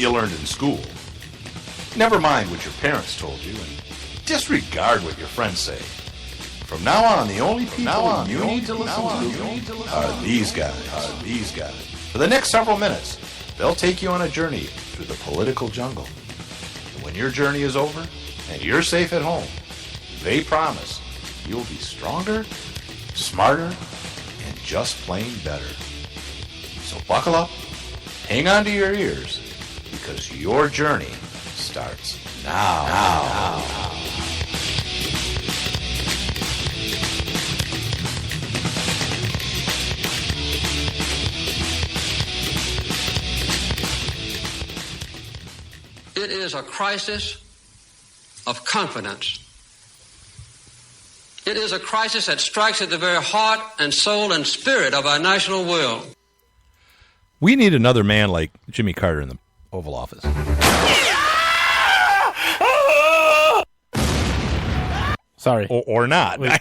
what you learned in school. Never mind what your parents told you, and disregard what your friends say. From now on, the only people you need to listen to are these guys. For the next several minutes, they'll take you on a journey through the political jungle. And when your journey is over and you're safe at home, they promise you'll be stronger, smarter, and just plain better. So buckle up, hang on to your ears, because your journey starts now. It is a crisis of confidence. It is a crisis that strikes at the very heart and soul and spirit of our national will. We need another man like Jimmy Carter in the Oval Office. Sorry. Or not. I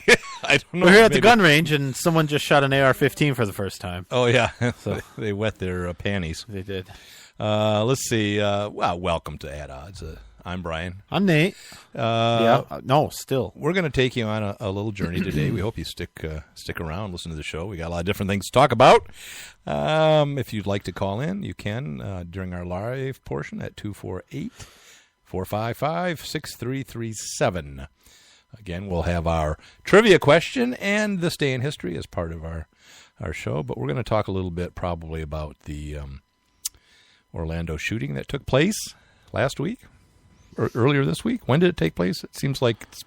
don't know. We're here at the gun range, and someone just shot an AR-15 for the first time. Oh, yeah. So they wet their panties. They did. Let's see. Welcome to At Odds. I'm Brian. I'm Nate. Still. We're going to take you on a little journey today. We hope you stick around, listen to the show. We got a lot of different things to talk about. If you'd like to call in, you can during our live portion at 248-455-6337. Again, we'll have our trivia question and this day in history as part of our show. But we're going to talk a little bit probably about the Orlando shooting that took place last week or earlier this week. When did it take place? It seems like it's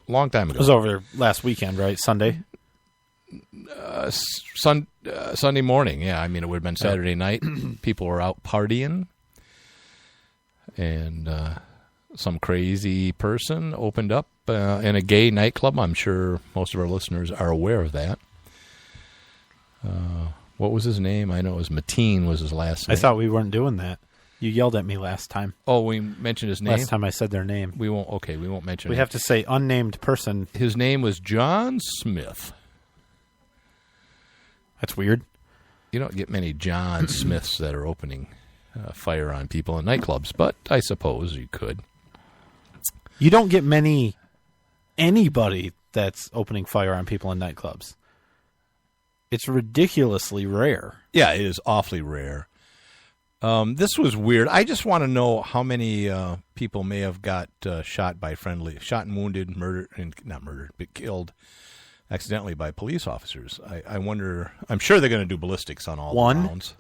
a long time ago. It was over last weekend, right? Sunday? Sunday morning, yeah. I mean, it would have been Saturday night. People were out partying, and some crazy person opened up in a gay nightclub. I'm sure most of our listeners are aware of that. What was his name? I know it was Mateen was his last name. I thought we weren't doing that. You yelled at me last time. Oh, we mentioned his name? Last time I said their name. We won't mention it. We have to say unnamed person. His name was John Smith. That's weird. You don't get many John Smiths that are opening fire on people in nightclubs, but I suppose you could. You don't get anybody that's opening fire on people in nightclubs. It's ridiculously rare. Yeah, it is awfully rare. This was weird. I just want to know how many people may have got shot and wounded, but killed accidentally by police officers. I wonder. I'm sure they're going to do ballistics on all the rounds.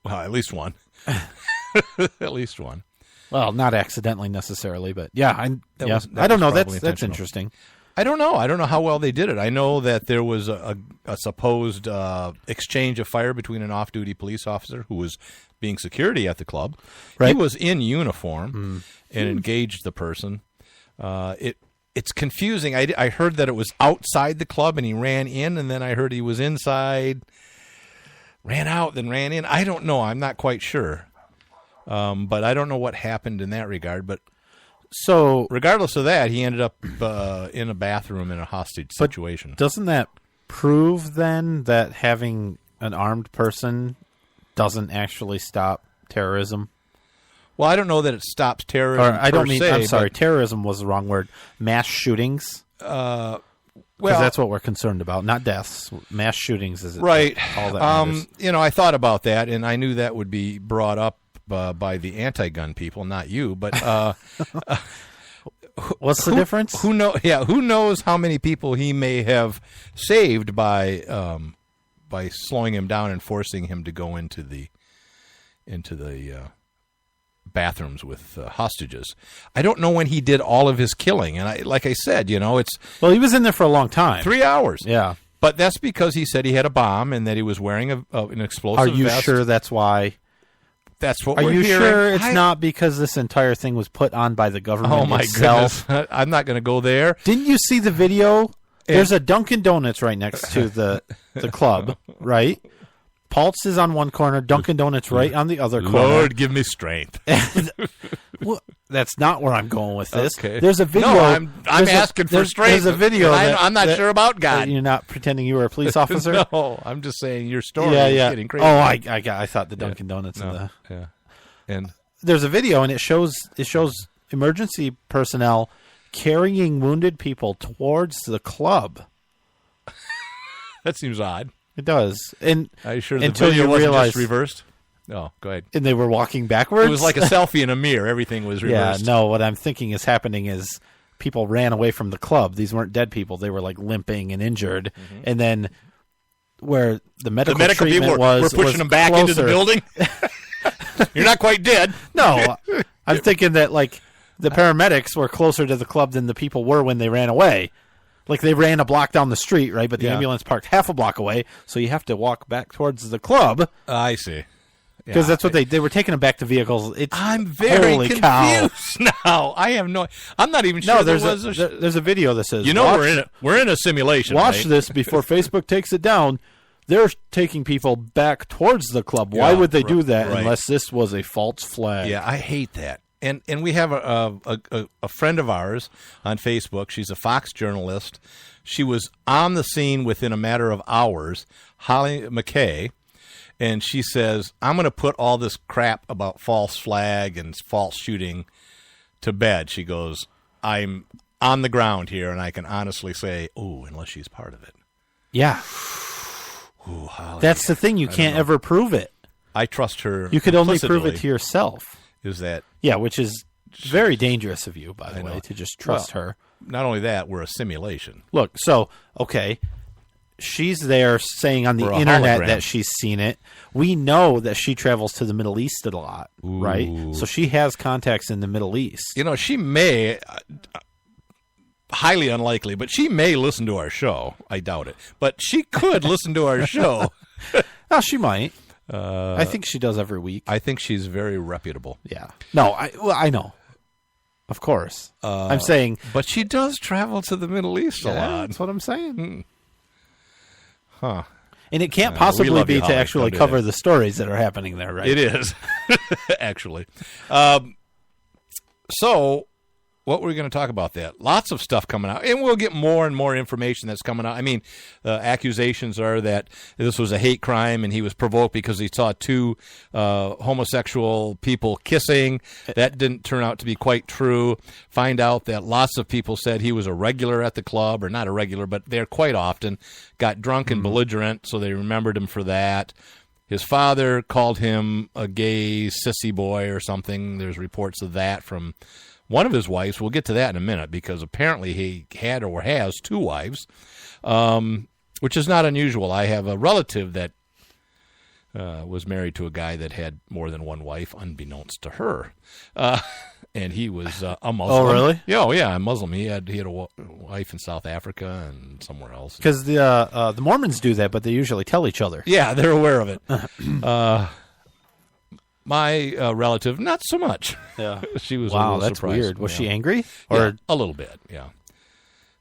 Well, at least one. At least one. Well, not accidentally necessarily, but yeah. I don't know. That's interesting. I don't know. I don't know how well they did it. I know that there was a supposed exchange of fire between an off-duty police officer who was being security at the club. Right. He was in uniform and engaged the person. It's confusing. I heard that it was outside the club and he ran in, and then I heard he was inside, ran out, then ran in. I don't know. I'm not quite sure. But I don't know what happened in that regard. But so, regardless of that, he ended up in a bathroom in a hostage situation. Doesn't that prove then that having an armed person doesn't actually stop terrorism? Well, I don't know that it stops terrorism. Terrorism was the wrong word. Mass shootings. Because that's what we're concerned about, not deaths. Mass shootings is right. All that matters. I thought about that, and I knew that would be brought up by the anti-gun people, not you. But what's the difference? Who knows how many people he may have saved by slowing him down and forcing him to go into the bathrooms with hostages. I don't know when he did all of his killing, and like I said, he was in there for a long time, 3 hours. Yeah, but that's because he said he had a bomb and that he was wearing an explosive vest. Are you sure that's why? That's what we're hearing. Are you sure it's not because this entire thing was put on by the government itself? Oh, my goodness. I'm not going to go there. Didn't you see the video? There's a Dunkin' Donuts right next to the club, right? Pulse is on one corner, Dunkin' Donuts right on the other corner. Lord, give me strength. Well, that's not where I'm going with this. Okay. There's a video. No, I'm asking for strength. There's a video. I'm not sure about God. You're not pretending you were a police officer? No, I'm just saying your story is getting crazy. Oh, I thought the Dunkin' Donuts. Yeah. And there's a video, and it shows emergency personnel carrying wounded people towards the club. That seems odd. It does. And Are you sure the until video you wasn't realize, just reversed? Oh, go ahead. and they were walking backwards. It was like a selfie in a mirror. Everything was yeah. reversed. No, what I'm thinking is happening is people ran away from the club. These weren't dead people; they were like limping and injured. And then where the medical treatment people was, were pushing was them back into the closer. building. You're not quite dead. No, I'm thinking that like the paramedics were closer to the club than the people were when they ran away. Like they ran a block down the street, right? But the Yeah. ambulance parked half a block away, so you have to walk back towards the club I see. because that's what they were taking them back to vehicles. It's I'm very holy confused cow. now. I have no. I'm not even sure No, there there's was there's a video that says You know, watch, we're in a simulation. watch right? this before Facebook takes it down. They're taking people back towards the club. Why Yeah, would they do that right. unless this was a false flag? Yeah, I hate that. And we have a friend of ours on Facebook. She's a Fox journalist. She was on the scene within a matter of hours, Holly McKay, and she says, I'm going to put all this crap about false flag and false shooting to bed. She goes, I'm on the ground here, and I can honestly say, unless she's part of it. Yeah. Ooh, Holly. That's the thing. You can't ever prove it. I trust her. You could only prove it implicitly. to yourself. Is that Yeah, which is very dangerous of you, by the way, know. to just trust her. not only that, we're a simulation. Look, so, okay, she's there saying on the We're a internet hologram. that she's seen it. We know that she travels to the Middle East a lot, right? So she has contacts in the Middle East. You know, she may, highly unlikely, but she may listen to our show. I doubt it. But she could listen to our show. Oh, she might. I think she does every week. I think she's very reputable. Yeah. No, I know. Of course. I'm saying. But she does travel to the Middle East a Yeah, lot. that's what I'm saying. Huh. And it can't we possibly love be you, to Holly. actually Don't do cover that. the stories that are happening there, right? It is, actually. So, what were we going to talk about that? Lots of stuff coming out. And we'll get more and more information that's coming out. I mean, accusations are that this was a hate crime and he was provoked because he saw two homosexual people kissing. That didn't turn out to be quite true. Find out that lots of people said he was a regular at the club, or not a regular, but there quite often. Got drunk and belligerent, so they remembered him for that. His father called him a gay sissy boy or something. There's reports of that from one of his wives. We'll get to that in a minute, because apparently he had or has two wives, which is not unusual. I have a relative that was married to a guy that had more than one wife, unbeknownst to her. And he was a Muslim. Oh, really? Yeah, oh, yeah, a Muslim. He had a wife in South Africa and somewhere else. Because the Mormons do that, but they usually tell each other. Yeah, they're aware of it. My relative, not so much. Yeah. She was a Wow, little that's surprised. weird. Was Yeah. she angry? Yeah, Or a little bit, yeah.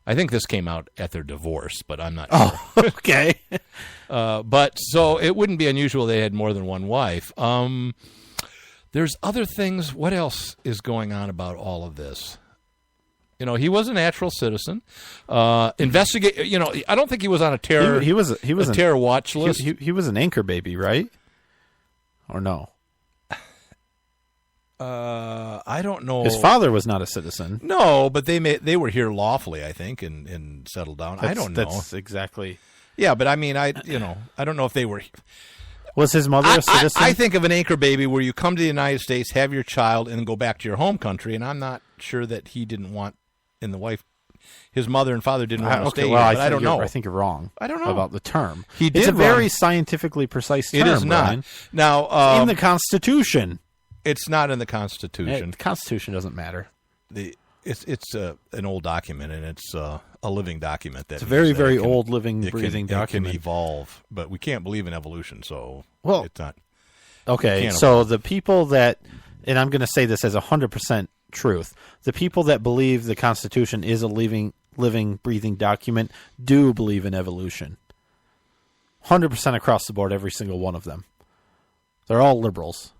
I think this came out at their divorce, but I'm not Oh, okay. sure. But so it wouldn't be unusual they had more than one wife. There's other things. What else is going on about all of this? You know, he was a natural citizen. Investigate. You know, I don't think he was on a terror. He was a terror watch list. he was an anchor baby, right? Or no? I don't know. His father was not a citizen. No, but they were here lawfully, I think, and settled down. I don't know. That's exactly. Yeah, but I mean, I don't know if they were. Was his mother a citizen? I think of an anchor baby where you come to the United States, have your child, and then go back to your home country. And I'm not sure that he didn't want, and the wife, his mother and father didn't want to stay here. But I don't know. I think you're wrong. I don't know about the term. He It's did a very wrong. scientifically precise term. It is not. Brian. Now, In the Constitution. it's not in the Constitution. The Constitution doesn't matter. It's an old document, and it's a living document. That It's a very, means that very it can- old, living, it can- breathing It can document. evolve, but we can't believe in evolution, so Well, it's not. Okay, can't so the people that, and I'm going to say this as 100% truth, the people that believe the Constitution is a living, breathing document do believe in evolution. 100% across the board, every single one of them. They're all liberals.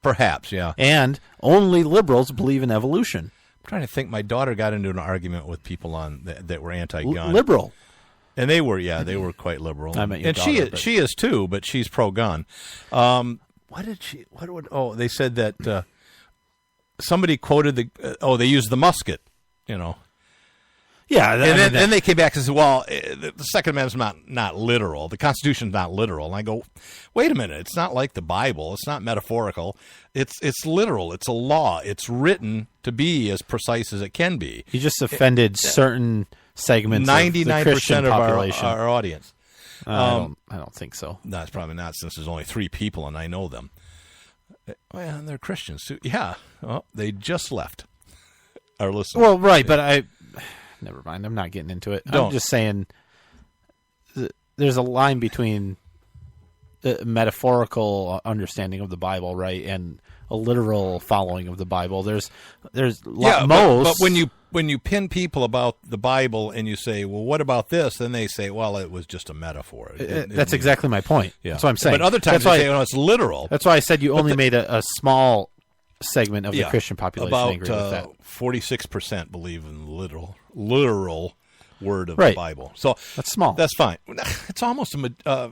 Perhaps, yeah. And only liberals believe in evolution. I'm trying to think. My daughter got into an argument with people on that were anti-gun, Liberal. and they were quite liberal. I meant your and daughter, but- she is too, but she's pro-gun. But what did she? What would? Oh, they said that somebody quoted they used the musket, you know. Yeah, and then they came back and said, well, the Second Amendment's not literal. The Constitution's not literal. And I go, wait a minute. It's not like the Bible. It's not metaphorical. It's literal. It's a law. It's written to be as precise as it can be. You just offended certain segments 99% of the Christian population. Our audience. I don't think so. No, it's probably not, since there's only 3 people and I know them. Well, and they're Christians too. Yeah. Well, they just left our listeners. Well, right, but never mind. I'm not getting into it. Don't. I'm just saying there's a line between the metaphorical understanding of the Bible, right, and a literal following of the Bible. There's but when you pin people about the Bible and you say, well, what about this? Then they say, well, it was just a metaphor. That's exactly my point. Yeah. That's what I'm saying. But other times they say, well, it's literal. That's why I said you only made a small segment of the Christian population. About angry with that. 46% believe in literal word of the Bible. So that's small. That's fine. It's almost a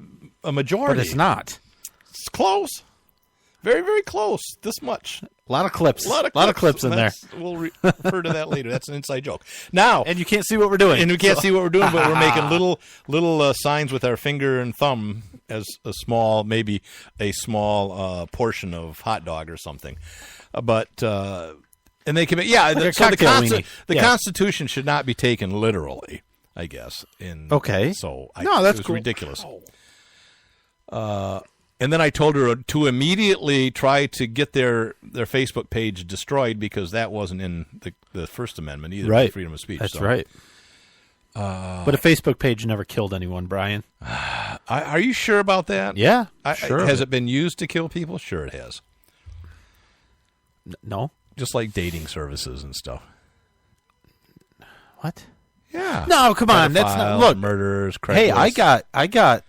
majority. But it's not. It's close. Very, very close. This much. A lot of clips. A lot of clips in there. We'll refer to that later. That's an inside joke. Now, and you can't see what we're doing. And we can't see what we're doing, but we're making little signs with our finger and thumb as maybe a small portion of hot dog or something. And they can, the Constitution should not be taken literally, I guess. Okay. So that's cool. Ridiculous. And then I told her to immediately try to get their Facebook page destroyed, because that wasn't in the First Amendment either. Right. Freedom of speech. That's right. But a Facebook page never killed anyone, Brian. Are you sure about that? Yeah, sure. Has it been used to kill people? Sure it has. No. Just like dating services and stuff. What? Yeah. No, come on. That's not. Look, murderers. Hey, I got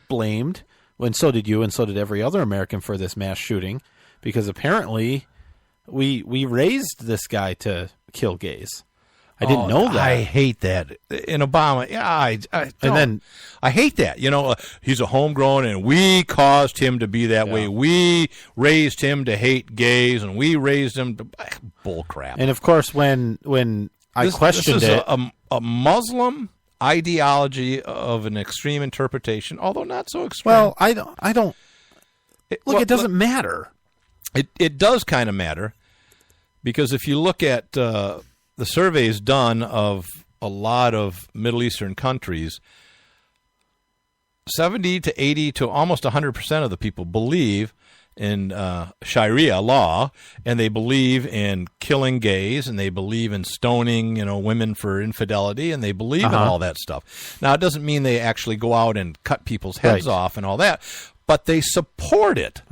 blamed. And so did you, and so did every other American for this mass shooting, because apparently we raised this guy to kill gays. I didn't know that. I hate that. In Obama, I hate that. You know, he's a homegrown, and we caused him to be that way. We raised him to hate gays, and we raised him to bull crap. And of course, when I questioned this is a Muslim ideology of an extreme interpretation, although not so extreme. Well, I don't. It doesn't matter. It does kind of matter, because if you look at the surveys done of a lot of Middle Eastern countries, 70 to 80 to almost 100% of the people believe in Sharia law, and they believe in killing gays, and they believe in stoning, women for infidelity, and they believe in all that stuff. Now, it doesn't mean they actually go out and cut people's heads off and all that, but they support it.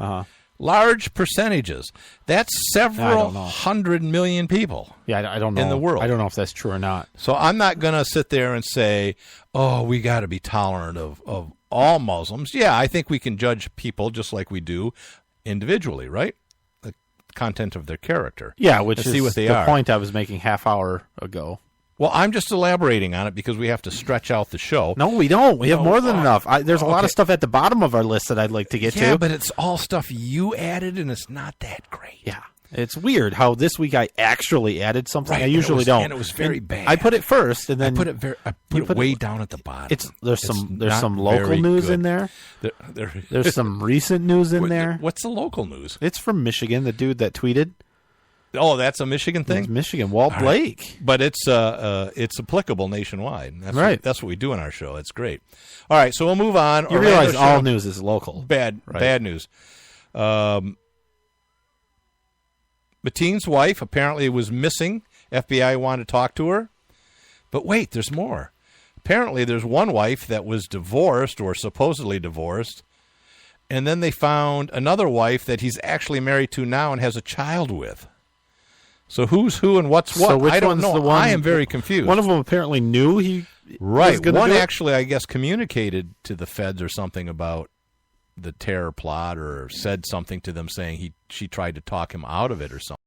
Large percentages. That's several 100 million people. Yeah, I don't know in the world. I don't know if that's true or not. So I'm not going to sit there and say, "Oh, we got to be tolerant of all Muslims." Yeah, I think we can judge people just like we do individually, right? The content of their character. Yeah, which is see what they the are. point I was making half hour ago. Well, I'm just elaborating on it because we have to stretch out the show. No, we don't. We have more than enough. There's a lot of stuff at the bottom of our list that I'd like to get to. Yeah, but it's all stuff you added, and it's not that great. Yeah. It's weird how this week I actually added something. I usually don't. And it was very bad. I put it first, and then I put it way down at the bottom. There's some local news in there. There's some recent news in there. What's the local news? It's from Michigan, the dude that tweeted. Oh, that's a Michigan thing? It's Michigan, Walt Blake. But it's applicable nationwide. That's right. That's what we do in our show. It's great. All right, so we'll move on. You realize all news is local. Bad news. Mateen's wife apparently was missing. FBI wanted to talk to her. But wait, there's more. Apparently there's one wife that was divorced or supposedly divorced, and then they found another wife that he's actually married to now and has a child with. So who's who and what's what? So which I don't one's know. the one? I am very confused. One of them apparently knew he was going to one do it? actually, I guess, communicated to the feds or something about the terror plot, or said something to them saying she tried to talk him out of it or something.